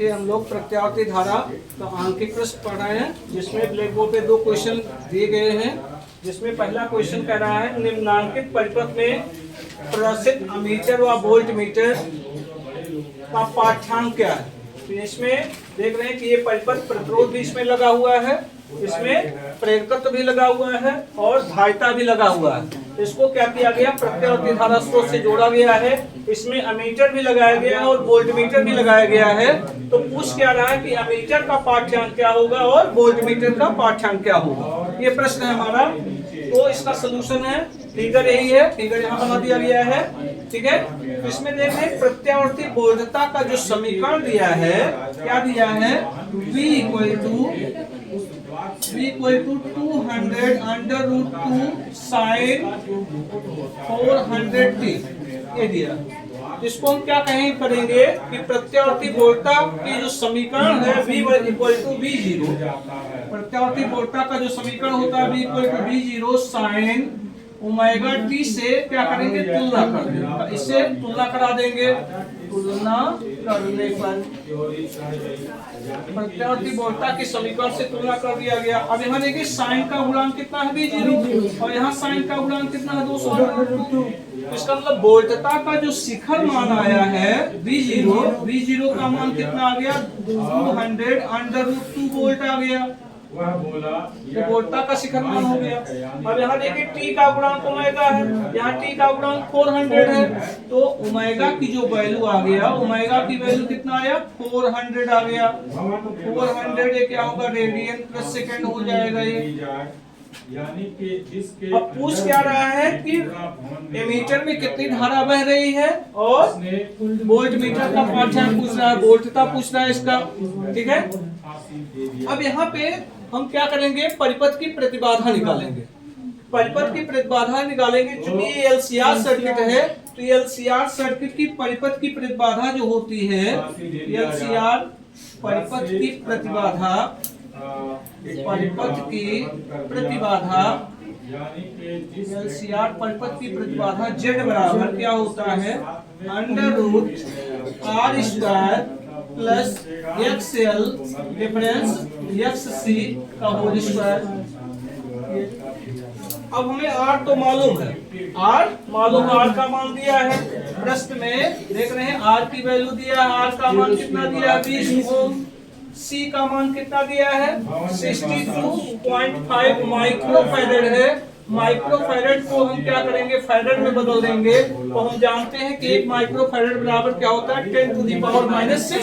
ये हम लोग प्रत्यावर्ती धारा का आंकिक प्रश्न पढ़ रहे हैं, जिसमें ब्लैक बोर्ड पे 2 क्वेश्चन दिए गए हैं। जिसमें पहला क्वेश्चन कह रहा है निम्नांकित परिपथ में प्रदर्शित अमीटर व वोल्ट मीटर का पाठ्यांक क्या है। तो इसमें देख रहे हैं कि ये परिपथ प्रतिरोध भी इसमें लगा हुआ है, इसमें प्रेरकत्व भी लगा हुआ है और धारिता भी लगा हुआ है। इसको क्या किया गया, प्रत्यावर्ती धारा स्रोत से जोड़ा गया है। इसमें अमीटर भी लगाया गया है और वोल्टमीटर भी लगाया गया है। तो पूछ क्या रहा है कि अमीटर का पाठ्यांक क्या होगा और वोल्टमीटर का पाठ्यांक क्या होगा, ये प्रश्न है हमारा। तो इसका सलूशन है, फिगर यही है, फिगर यहाँ बना दिया गया है, ठीक है। इसमें देख रहे हैं प्रत्यावर्ती बोधता का जो समीकरण दिया है, क्या दिया है, V equal to 200 under root 2 sine 400t ये दिया। इसको हम क्या कहें करेंगे कि प्रत्यावर्ती बोधता की जो समीकरण है V इक्वल टू V0, प्रत्यावर्ती बोधता का जो समीकरण होता है V equal to V0 sine omega T से क्या करेंगे, तुलना कर देंगे। इससे तुलना करा देंगे, तुलना करने पर प्रत्यावर्ती बोधता के समीकरण से तुलना कर दिया गया। अब यहाँ देखिए साइन का गुणांक कितना है V0 और यहाँ साइन का गुणांक कितना है 200। इसका मतलब बोधता का जो शिखर मान आया है V0 का मान कितना आ गया 200 अंडर रूट 2 वोल्ट आ गया, वह बोला तो बोधता का शिखर मान हो गया। अब यहाँ देखिए टी का गुणांक ओमेगा है, यहाँ टी का गुणांक 400 है, तो ओमेगा की जो वैल्यू आ गया, ओमेगा की वैल्यू कितना आया 400 आ गया। तो 400 ये क्या होगा, रेडियन प्रति सेकंड हो जाएगा ये। यानी कि जिसके अब पूछ क्या रहा है कि एमीटर में कितनी धारा बह रही है और वोल्ट मीटर का पाठ्यांक पूछ रहा है, वोल्टता पूछ रहा है इसका, ठीक है। अब यहाँ पे हम क्या करेंगे, परिपथ की प्रतिबाधा निकालेंगे, परिपथ की प्रतिबाधा निकालेंगे। चूंकि ये एलसीआर सर्किट है, तो एलसीआर सर्किट की परिपथ की प्रतिबाधा जो होती है, एलसीआर परिपथ की प्रतिबाधा, परिपथ की प्रतिबाधा, एलसीआर परिपथ की प्रतिबाधा Z बराबर क्या होता है, under root R square plus XL difference XC का होल स्क्वायर। अब हमें R तो मालूम है, R का मान दिया है प्रश्न में, देख रहे हैं R की वैल्यू दिया है, R का मान कितना दिया है 20 ओम, C का मान कितना दिया है 62.5 माइक्रोफैरड है। माइक्रोफैरड को हम क्या करेंगे, फैरड में बदल देंगे। तो हम जानते हैं कि 1 माइक्रोफैरड बराबर क्या होता है 10 टू द पावर -6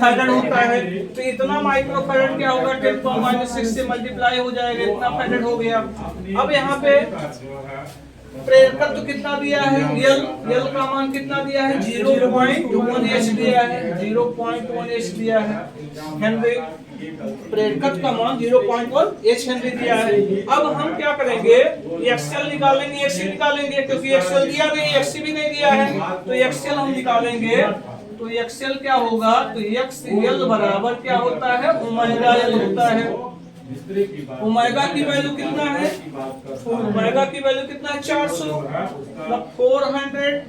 फैरड होता है। तो इतना माइक्रोफैरड क्या होगा 10 टू पावर -6 से मल्टीप्लाई हो जाएगा, इतना फैरड हो गया। अब यहाँ पे प्रेरकत्व कितना दिया है, L का मान कितना दिया है 0.1H दिया है, 0.1H दिया है हेनरी। प्रेरकत्व का मान 0.1H हेनरी दिया है। अब हम क्या करेंगे, XL निकालेंगे, XC निकालेंगे, क्योंकि XL दिया नहीं, XC भी नहीं दिया है, तो XL हम निकालेंगे। तो XL क्या होगा, तो XL बराबर क्या होता है, ओमेगा L होता है। ओमेगा की वैल्यू कितना है, ओमेगा की वैल्यू कितना है 400, मतलब 400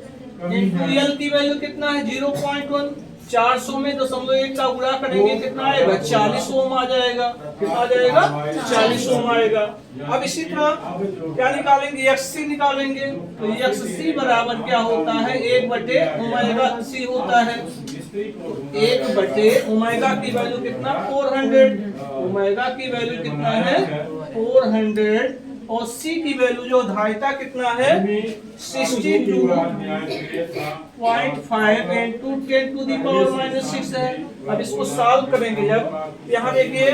इंटू L की वैल्यू कितना है 0.1, 400 में 0.1 का गुणा करेंगे कितना आएगा 40 ओम आ जाएगा, कितना आ जाएगा 40 ओम आएगा। अब इसी तरह क्या निकालेंगे, XC निकालेंगे। तो XC बराबर क्या होता है 1/ओमेगा C होता है, 1/ओमेगा की वैल्यू कितना 400, ओमेगा की वैल्यू कितना है 400 और C की वैल्यू जो धारिता कितना है 62.5 इंटू 10 टू द पावर -6 है। अब इसको सॉल्व करेंगे, जब यहाँ देखिए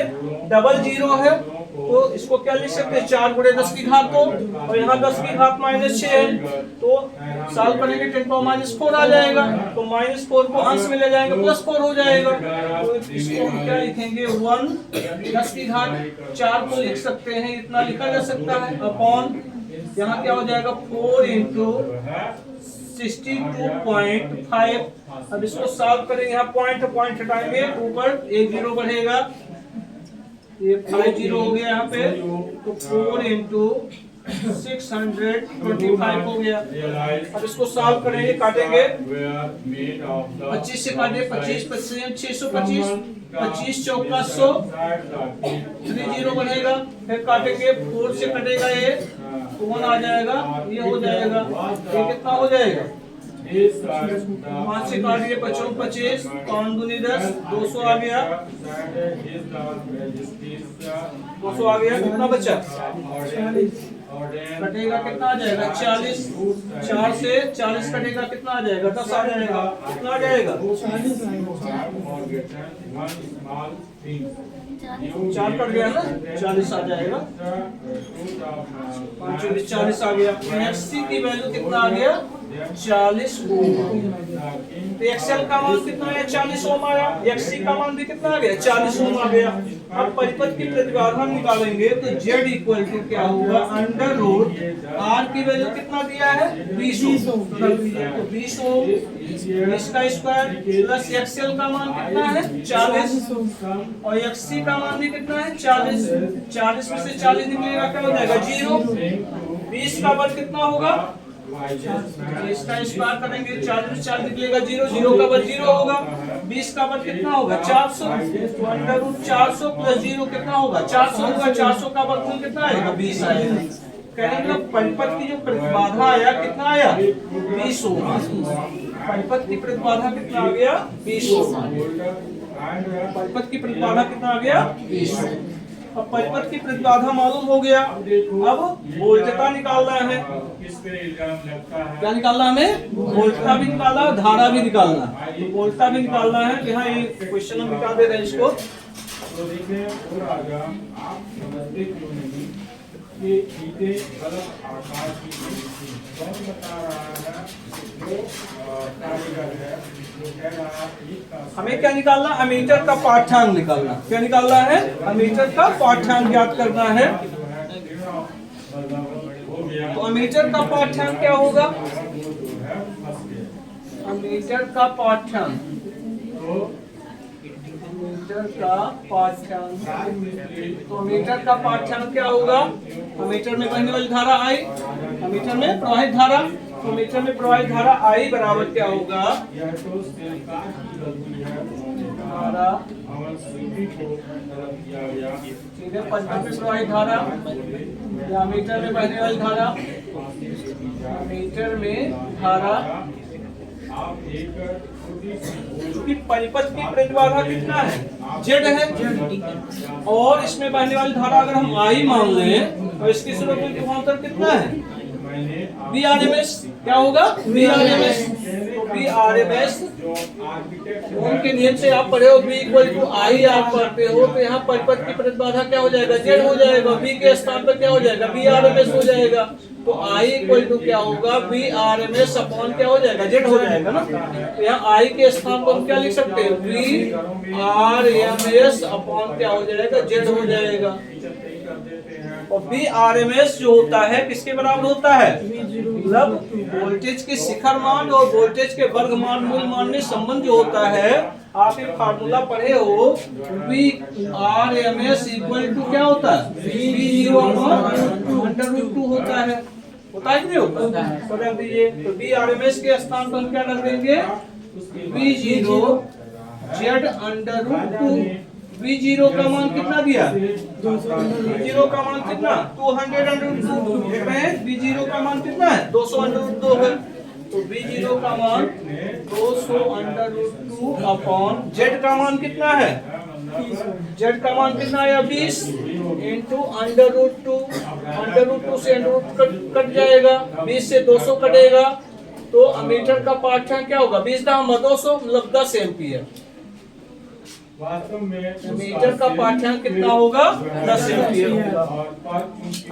डबल जीरो है तो इसको क्या लिख सकते हैं 4 × 10 की घात 2 और यहाँ 10 की घात -6 है, तो सॉल्व करेंगे 10 पावर -4 आ जाएगा। तो -4 को अंश में ले जाएंगे +4 हो जाएगा। तो इसको हम क्या लिखेंगे 1 10 की घात 4 को लिख सकते हैं, इतना लिखा जा सकता है, अपॉन यहाँ क्या हो जाएगा 4 इंटू 62.5। अब इसको सॉल्व करेंगे, यहाँ पॉइंट हटाएंगे, ऊपर एक जीरो बढ़ेगा, ये 5 0 हो गया यहाँ पे। तो 4 इंटू 625 हो गया। realize अब इसको सॉल्व करेंगे, काटेंगे। were made of the 25 से काटे, 25 25 625, 25 चौका 100, 30 बनेगा। फिर काटेंगे, 4 से कटेगा ये, 1 आ जाएगा, ये हो जाएगा। ये कितना हो जाएगा? 5 से काटिए, 25 25, 5 दूनी 10, 200 आ गया। 200 आ गया, कितना बचा? कटेगा, कितना आ जाएगा? 40। 4 से 40 कटेगा, कितना आ जाएगा? 10 आ जाएगा। कितना आ जाएगा? 4 कट गया ना, 40 आ जाएगा। 5 24 40 आ गया। एक्ससी की वैल्यू कितना आ गया? 40 ओम। तो एक्सएल का मान कितना है? 40 ओम आया। एक्ससी का मान भी कितना आ गया? 40 ओम आ गया। अब परिपथ की प्रतिबाधा हम निकालेंगे, तो Z इक्वल टू क्या होगा? अंडर रूट R की वैल्यू कितना दिया है? 20 ओम। तो 20 ओम, इसका स्क्वायर प्लस एक्सएल का मान कितना है? 40 और एक्ससी का मान भी कितना है? 40। 40 में से 40 निकलेगा, क्या हो जाएगा? 0। 20 का वर्ग कितना होगा? इसका स्क्वायर करेंगे, 40 में 40 निकलेगा 0, 0 का वर्ग 0 होगा। 20 का वर्ग कितना होगा? 400। तो अंडर रूट 400 प्लस 0 कितना होगा? 400 होगा। 400 का वर्गमूल कितना आएगा? 20 आएगा। कहने मतलब परिपथ की जो प्रतिबाधा आया, कितना आया? 20 ओम। परिपथ की प्रतिबाधा कितना आ गया? 20 ओम। परिपथ की प्रतिबाधा कितना आ गया? 20 ओम। अब परिपथ की प्रतिबाधा मालूम हो गया। अब वोल्टता निकालना है। किस पे इल्जाम लगता है? क्या निकालना हमें? वोल्टता भी निकालना, धारा भी निकालना। तो वोल्टता भी निकालना है। यहाँ ये क्वेश्चन हम निकाल दे रहे हैं इसको। तो देखिए पूरा आगाम आप समझते क्यों नहीं कि चीजें गलत आकार की बनी थी। कौन बता रहा है? जो कारीगर है, जो कह रहा है ईंट का हमें क्या निकालना? अमीटर का पाठ्यांक निकालना। क्या निकालना है? अमीटर का पाठ्यांक ज्ञात करना है। तो अमीटर का पाठ्यांक क्या होगा? अमीटर का पाठ्यांक, अमीटर का पाठ्यांक, तो अमीटर का पाठ्यांक क्या होगा? अमीटर में बहने वाली धारा I, अमीटर में प्रवाहित धारा, तो मीटर में प्रवाहित धारा I बराबर क्या होगा? यह तो सरकार की गलती है। धारा अमल सीधी को गलत किया गया। सीधे परिपथ में प्रवाहित धारा या मीटर में बहने वाली धारा, मीटर में धारा। आप एक छोटी सी चूंकि परिपथ की प्रतिबाधा कितना है? Z है, और इसमें बहने वाली धारा अगर हम I मान लें तो इसकी स्रोतों की विभवांतर कितना है? मैंने VRMS। क्या होगा? VRMS। तो VRMS जो आर्किटेक्ट ओम के नियम से आप पढ़े हो, V इक्वल टू I आप पढ़ते हो, तो यहाँ परिपथ की प्रतिबाधा क्या हो जाएगा? Z हो जाएगा। V के स्थान पर क्या हो जाएगा? VRMS हो जाएगा। तो I इक्वल टू क्या होगा? VRMS अपॉन क्या हो जाएगा? Z हो जाएगा ना। तो यहाँ I के स्थान पर हम क्या लिख सकते हैं? VRMS अपॉन क्या हो जाएगा? Z हो जाएगा। और VRMS जो होता है किसके बराबर होता है? मतलब वोल्टेज के शिखर मान और वोल्टेज के वर्ग मान मूल मान में संबंध जो होता है, आप ये फार्मूला पढ़े हो। VRMS इक्वल टू क्या होता है? V0 अंडर रूट 2 होता है। होता है कि नहीं होता? तो रख दीजिए। तो VRMS के स्थान पर हम क्या रख देंगे? V0 Z under root 2। V0 का मान कितना दिया? V0 का मान कितना? 200 अंडर रूट 2। देख रहे हैं V0 का मान कितना है? 200 अंडर रूट 2 है। तो V0 का मान 200 अंडर रूट 2 अपॉन Z का मान कितना है? Z का मान कितना आया? 20 into under root 2। Under root 2 से अंडर रूट कट जाएगा, 20 से 200 कटेगा। तो अमीटर का पाठ्यांक क्या होगा? 20 का 200 मतलब 10 एम्पियर। वास्तव में मीटर का पाठ्यांक कितना होगा? 10 एम्पियर होगा।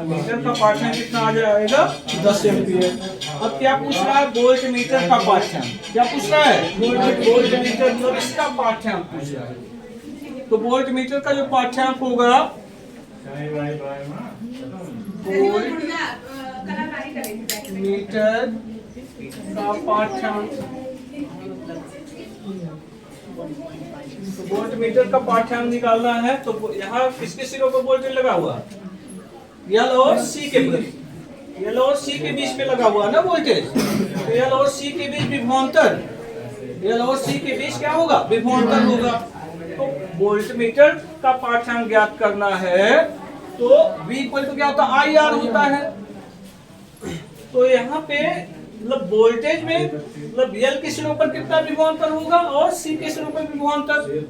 मीटर का पाठ्यांक कितना आ जाएगा? 10 एम्पियर। अब क्या पूछ रहा है? वोल्ट मीटर का पाठ्यांक। क्या पूछ रहा है? वोल्ट मीटर, मतलब इसका पाठ्यांक पूछ रहा है। तो वोल्ट मीटर का जो पाठ्यांक होगा, वोल्ट मीटर का पाठ्यांक, तो वोल्ट मीटर का पाठ्यांक निकालना है। तो यहाँ किसके सिरों पर वोल्टेज लगा हुआ? L और C के प्रति। एल और सी के बीच में लगा हुआ है ना वोल्टेज, एल और सी के बीच विभवांतर, एल और सी के बीच क्या होगा, विभवांतर होगा। तो वोल्टमीटर का पाठ्यांक ज्ञात करना है तो V इक्वल टू क्या होता है, आई आर होता है। तो यहाँ पे मतलब वोल्टेज में मतलब एल के सिरों पर कितना विभवांतर होगा और सी के सिरों पर विभवांतर,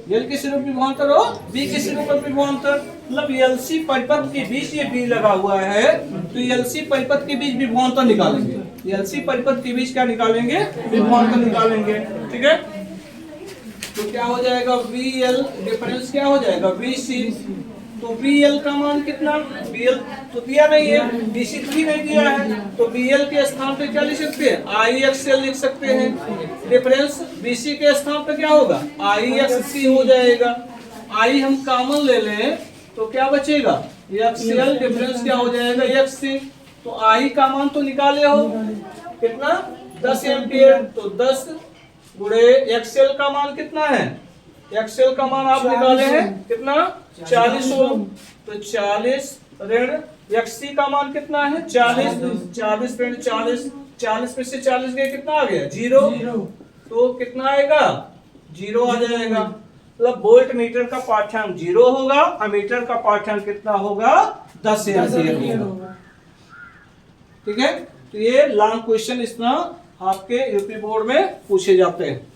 एल के सिरों पर विभवांतर और बी के सिरों पर विभवांतर, मतलब एलसी परिपथ के बीच ये बी लगा हुआ है तो एलसी परिपथ के बीच विभवांतर निकालेंगे, एलसी परिपथ के बीच क्या निकालेंगे, विभवांतर निकालेंगे। ठीक है, तो क्या हो जाएगा, वी एल डिफरेंस क्या हो जाएगा, वी सी। तो वी एल का मान कितना, वी एल तो दिया नहीं है, बी सी भी नहीं दिया है, तो वी एल के स्थान पे क्या लिख सकते हैं, आई एक्स एल लिख सकते हैं। डिफरेंस बी सी के स्थान पे क्या होगा, आई एक्स सी हो जाएगा। आई हम कॉमन ले लें तो क्या बचेगा, एक्स एल, डिफरेंस क्या हो जाएगा, एक्स सी। तो आई का मान तो निकाले हो कितना, 10 एम्पियर, तो 10 गुणे एक्सएल का मान कितना है, एक्सएल का मान आप निकाले हैं कितना, 40 ओम। तो 40 ऋण एक्ससी का मान कितना है, 40, 40 ऋण 40, 40 में से 40 गए कितना आ गया, 0। तो कितना आएगा, 0 आ जाएगा। मतलब वोल्ट मीटर का पाठ्यांक 0 होगा, अमीटर का पाठ्यांक कितना होगा, 10 एम्पियर होगा। ठीक है, तो ये लॉन्ग क्वेश्चन इस तरह आपके यूपी बोर्ड में पूछे जाते हैं,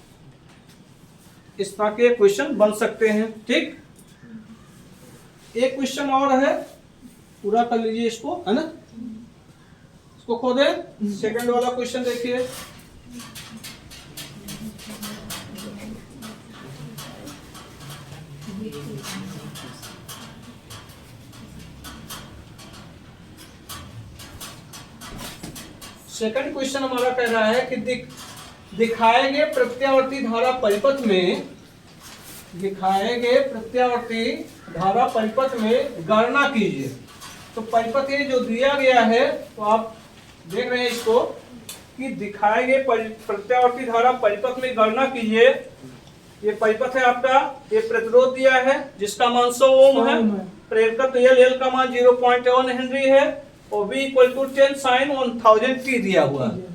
इस तरह के क्वेश्चन बन सकते हैं। ठीक, एक क्वेश्चन और है, पूरा कर लीजिए इसको, है ना, इसको खोदे। सेकंड वाला क्वेश्चन देखिए, सेकंड क्वेश्चन हमारा कह रहा है कि दिखाए गए प्रत्यावर्ती धारा परिपथ में, दिखाए गए प्रत्यावर्ती धारा परिपथ में गणना कीजिए। तो परिपथ ये जो दिया गया है, तो आप देख रहे हैं इसको कि दिखाए गए प्रत्यावर्ती धारा परिपथ में गणना कीजिए। ये परिपथ है आपका, ये प्रतिरोध दिया है जिसका मान 100 ओम है, प्रेरकत्व एल का मान 0.1 हेनरी है और V equal to 10 sin 1000 t दिया हुआ है।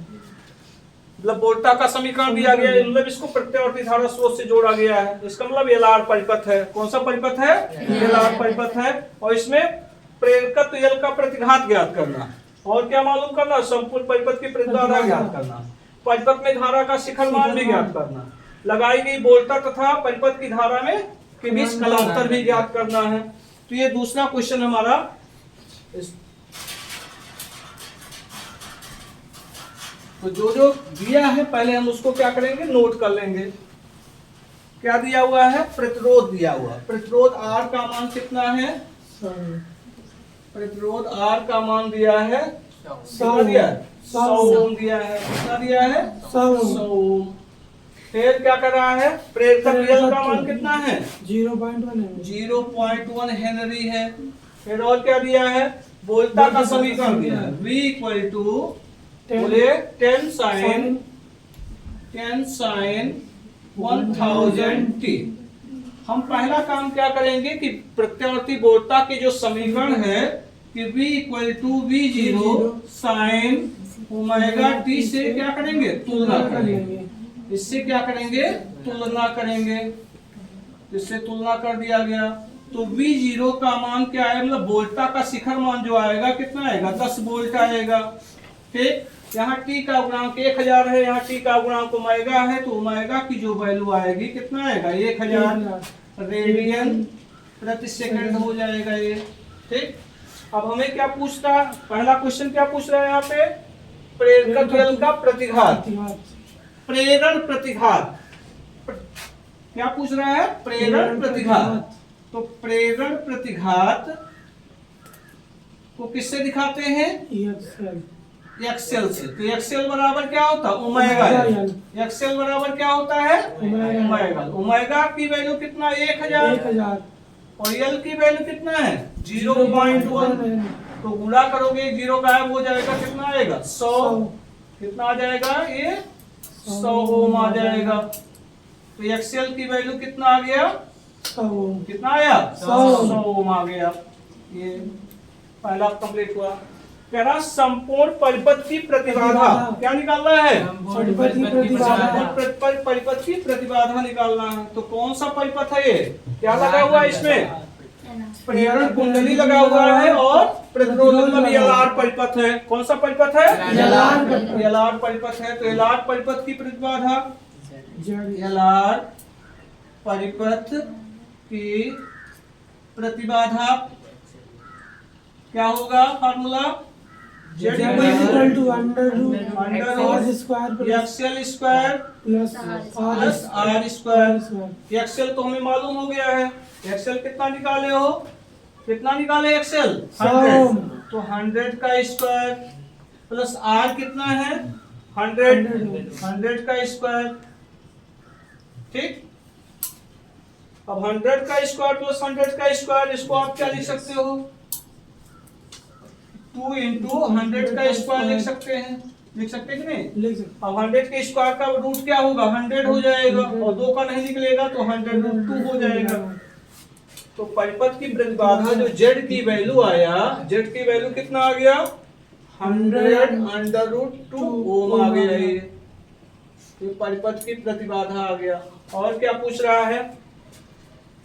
मतलब वोल्टा का समीकरण दिया गया है, मतलब इसको प्रत्यावर्ती धारा स्रोत से जोड़ा गया है। इसका मतलब एलआर परिपथ है। कौन सा परिपथ है, एलआर परिपथ है। और इसमें प्रेरकत्व एल का प्रतिघात ज्ञात करना और क्या मालूम करना, संपूर्ण परिपथ की प्रतिधारा ज्ञात करना, परिपथ में धारा का शिखर मान भी ज्ञात करना, लगाई गई वोल्टा तथा परिपथ की धारा में के बीच कलांतर भी ज्ञात करना है। तो ये दूसरा क्वेश्चन हमारा। तो जो जो दिया है पहले हम उसको क्या करेंगे, नोट कर लेंगे। क्या दिया हुआ है, प्रतिरोध दिया हुआ, प्रतिरोध R का मान कितना है, प्रतिरोध R का मान दिया है 100 दिया है, 100 ओम दिया है, कितना दिया है 100 ओम। फिर क्या कर रहा है, प्रेरकत्व L का मान कितना है 0.1 हेनरी है। फिर और क्या दिया है, वोल्टा का समीकरण दिया है, V equal to 10 sin 1000 t। हम पहला काम क्या करेंगे कि प्रत्यावर्ती वोल्टा के जो समीकरण है कि V equal to V0 sin omega t से क्या करेंगे, तुलना करेंगे। इससे क्या करेंगे, तुलना करेंगे। इससे तुलना कर दिया गया तो V0 का मान क्या है, मतलब वोल्टा का शिखर मान जो आएगा कितना आएगा, 10 वोल्ट आएगा। ठीक, यहाँ t का गुणांक 1000 है, यहाँ t का गुणांक ओमेगा है, तो ओमेगा की जो वैल्यू आएगी कितना आएगा, 1000 रेडियन प्रति सेकंड हो जाएगा ये। ठीक, अब हमें क्या पूछता है, पहला क्वेश्चन क्या पूछ रहा है यहाँ पे, प्रेरकत्व का प्रतिघात, प्रेरण प्रतिघात क्या पूछ रहा है, प्रेरण प्रतिघात। तो प्रेरण प्रतिघात को किससे दिखाते हैं, एक्सएल से। तो एक्सएल बराबर क्या होता है, ओमेगा। एक्सएल बराबर क्या होता है, ओमेगा। ओमेगा की वैल्यू कितना, 1000 और एल की वैल्यू कितना है 0.1। तो गुणा करोगे, 0 गायब हो जाएगा, कितना आएगा 100। कितना आ जाएगा, ये 100 ओम आ जाएगा। तो एक्सएल की वैल्यू कितना आ गया, 100 ओम। कितना आया, 100 ओम आ गया। ये पहला कंप्लीट हुआ। कह रहा संपूर्ण परिपथ की प्रतिबाधा क्या निकालना है? परिपथ की प्रतिबाधा। परिपथ की प्रतिबाधा निकालना है। तो कौन सा परिपथ है ये? क्या लगा हुआ है इसमें? प्रेरण कुंडली लगा हुआ है और प्रतिरोध मतलब एलआर परिपथ है। कौन सा परिपथ है? एलआर परिपथ है। तो एलआर परिपथ की प्रतिबाधा, एलआर परिपथ की प्रतिबाधा क्या होगा? Formula Z equal to under root square XL square plus plus R square. XL तो हमें मालूम हो गया है। एक्सएल कितना निकाले हो? कितना निकाले एक्सएल? 100। तो 100 का स्क्वायर प्लस आर कितना है? 100 का स्क्वायर। ठीक। अब 100 का स्क्वायर प्लस 100 का स्क्वायर, इसको आप क्या लिख सकते हो? 2 into 100 का स्क्वायर लिख सकते हैं। लिख सकते हैं कि नहीं? लिख सकते। अब 100 के स्क्वायर का रूट क्या होगा? 100 हो जाएगा और 2 का नहीं निकलेगा तो 100√2 हो जाएगा। तो परिपथ की प्रतिबाधा जो Z की वैल्यू आया, Z की वैल्यू कितना आ गया? 100√2 ओम आ गया ये। तो परिपथ की प्रतिबाधा आ गया। और क्या पूछ रहा है?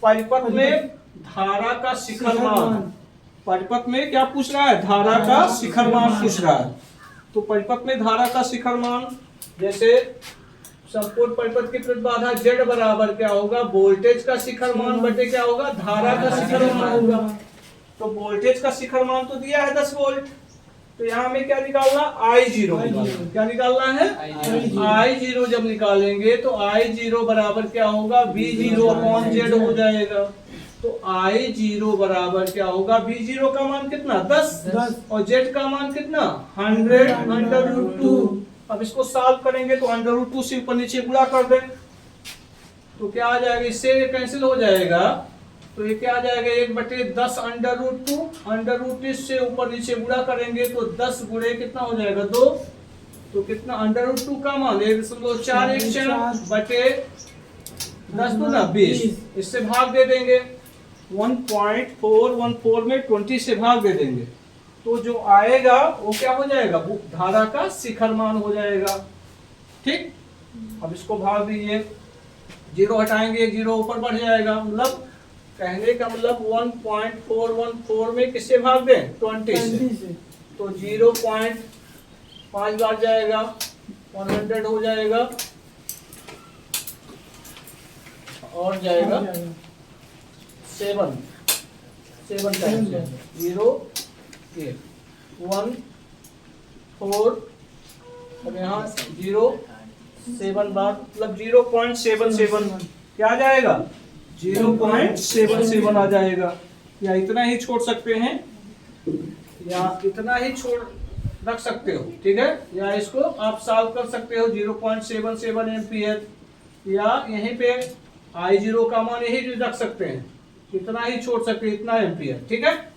परिपथ में धारा का शिखर मान। परिपथ में क्या पूछ रहा है? धारा का शिखर मान पूछ रहा है। तो परिपथ में धारा का शिखर मान, जैसे संपूर्ण परिपथ की प्रतिबाधा Z बराबर क्या होगा? वोल्टेज का शिखर मान बटे क्या होगा? धारा का शिखर मान होगा। तो वोल्टेज का शिखर मान तो दिया है 10 वोल्ट। तो यहाँ हमें क्या निकालना? I0 निकालना। क्या निकालना है? I0 जब निकालेंगे तो I0 बराबर क्या होगा? V0/Z हो जाएगा। तो I0 बराबर क्या होगा? V0 का मान कितना? 10 और Z का मान कितना? 100√2। अब इसको सॉल्व करेंगे तो 100√2 से ऊपर नीचे गुणा कर दें तो क्या आ जाएगा? इससे कैंसिल हो जाएगा। तो ये क्या आ जाएगा? 1/10 √2। √2 से ऊपर नीचे गुणा करेंगे तो 10 गुणे कितना हो जाएगा? 2। तो कितना? √2 का मान 1.414 बटे 10 दूना 20। इससे भाग दे देंगे। 1.414 में 20 से भाग दे देंगे तो जो आएगा वो क्या हो जाएगा? धारा का शिखर मान हो जाएगा। ठीक। अब इसको भाग दीजिए, 0 हटाएंगे, 0 ऊपर बढ़ जाएगा। मतलब कहने का मतलब 1.414 में किससे भाग दें? 20 से। तो 0.5 बार जाएगा, 100 हो जाएगा और जाएगा 7 टाइम्स 0 8 1 4 और यहाँ 0 7 बार मतलब 0.77 क्या आ जाएगा? 0.77 आ जाएगा। या इतना ही छोड़ सकते हैं या इतना ही छोड़ रख सकते हो। ठीक है। या इसको आप सॉल्व कर सकते हो 0.77 एम्पियर, या यहीं पे I0 का मान यही रख सकते हैं, इतना ही छोड़ सकते हैं, इतना एम्पियर। ठीक है।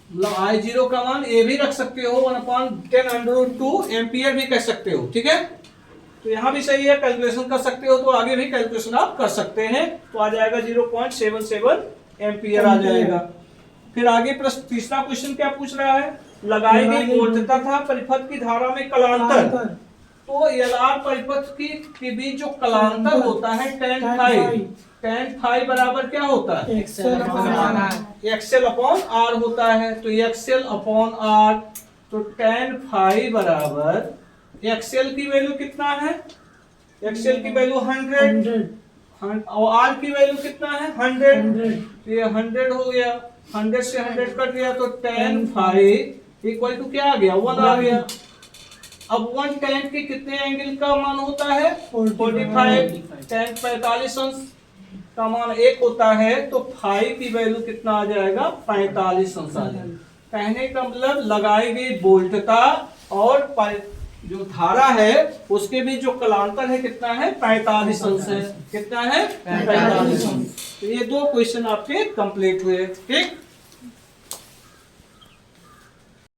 मतलब I0 का मान ये भी रख सकते हो 1/10√2 एम्पियर भी कह सकते हो। ठीक है। तो यहाँ भी सही है, कैलकुलेशन कर सकते हो तो आगे भी कैलकुलेशन आप कर सकते हैं। तो आ जाएगा 0.77 एम्पियर आ जाएगा। फिर आगे प्रश्न तीसरा क्वेश्चन क्या पूछ रहा है? लगाई गई वोल्ट तथा परिपथ की धारा में कलांतर। तो एलआर परिपथ के बीच जो कलांतर होता है tan phi बराबर क्या होता है? एक्सएल अपॉन आर होता है। तो एक्सएल अपॉन आर, तो tan phi बराबर एक्सएल की वैल्यू कितना है? एक्सएल की वैल्यू 100 और आर की वैल्यू कितना है? 100। तो ये 100 हो गया, 100 से 100 कट गया तो tan phi इक्वल टू क्या आ गया? 1 आ गया। अब 1 tan के कितने एंगल का मान होता है? 45। tan 45 अंश का मान 1 होता है तो phi की वैल्यू कितना आ जाएगा? 45 अंश आ जाएगा। कहने का मतलब लगाई गई वोल्टता और जो धारा है उसके बीच जो कलांतर है कितना है? 45 अंश है। कितना है? 45 अंश। तो ये 2 क्वेश्चन आपके कंप्लीट हुए। ठीक।